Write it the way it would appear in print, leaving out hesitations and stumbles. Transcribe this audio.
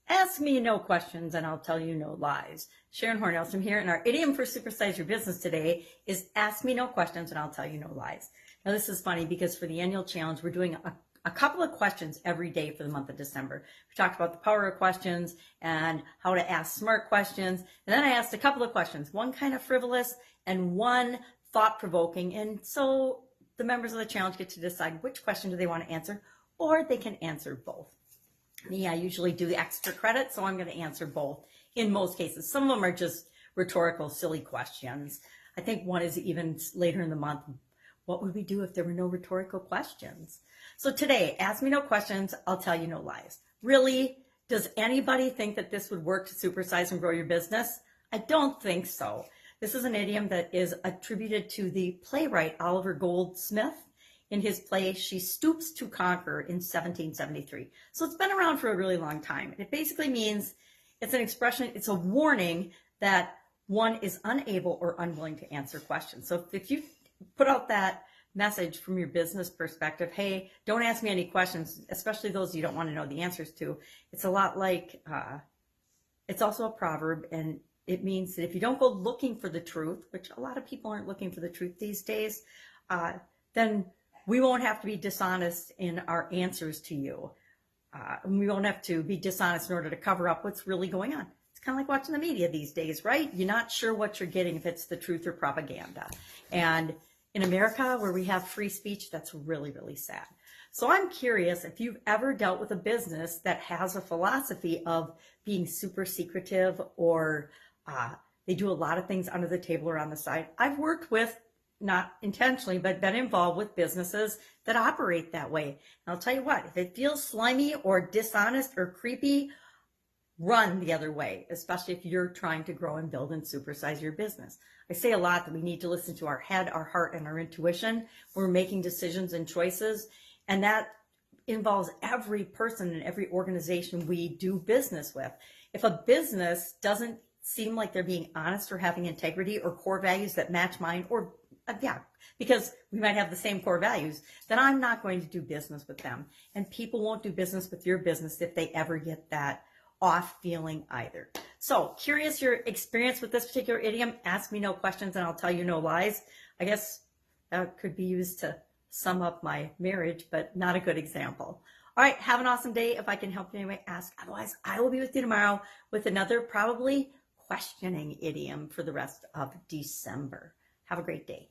Ask me no questions and I'll tell you no lies. Sharon Horne-Ellstrom here, and our idiom for Supersize Your Business today is ask me no questions and I'll tell you no lies. Now this is funny because for the annual challenge, we're doing a couple of questions every day for the month of December. We talked about the power of questions and how to ask smart questions. And then I asked a couple of questions, one kind of frivolous and one thought-provoking. And so the members of the challenge get to decide which question do they want to answer, or they can answer both. Me, I usually do the extra credit, so I'm going to answer both in most cases. Some of them are just rhetorical, silly questions. I think one is even later in the month, what would we do if there were no rhetorical questions? So today, ask me no questions, I'll tell you no lies. Really, does anybody think that this would work to supersize and grow your business? I don't think so. This is an idiom that is attributed to the playwright Oliver Goldsmith in his play, She Stoops to Conquer in 1773. So it's been around for a really long time. It basically means it's an expression, it's a warning that one is unable or unwilling to answer questions. So if you put out that message from your business perspective, hey, don't ask me any questions, especially those you don't want to know the answers to. It's a lot like, it's also a proverb, and it means that if you don't go looking for the truth, which a lot of people aren't looking for the truth these days, then we won't have to be dishonest in our answers to you. We won't have to be dishonest in order to cover up what's really going on. It's kind of like watching the media these days, right? You're not sure what you're getting, if it's the truth or propaganda. And in America, where we have free speech, that's really, really sad. So I'm curious if you've ever dealt with a business that has a philosophy of being super secretive, or they do a lot of things under the table or on the side. I've worked with, not intentionally, but been involved with businesses that operate that way. And I'll tell you what, if it feels slimy or dishonest or creepy, run the other way, especially if you're trying to grow and build and supersize your business. I say a lot that we need to listen to our head, our heart, and our intuition when we're making decisions and choices. And that involves every person and every organization we do business with. If a business doesn't seem like they're being honest or having integrity or core values that match mine, or because we might have the same core values, then I'm not going to do business with them. And people won't do business with your business if they ever get that off feeling either. So curious your experience with this particular idiom, ask me no questions and I'll tell you no lies. I guess that could be used to sum up my marriage, but not a good example. All right, have an awesome day. If I can help you anyway, ask. Otherwise, I will be with you tomorrow with another probably questioning idiom for the rest of December. Have a great day.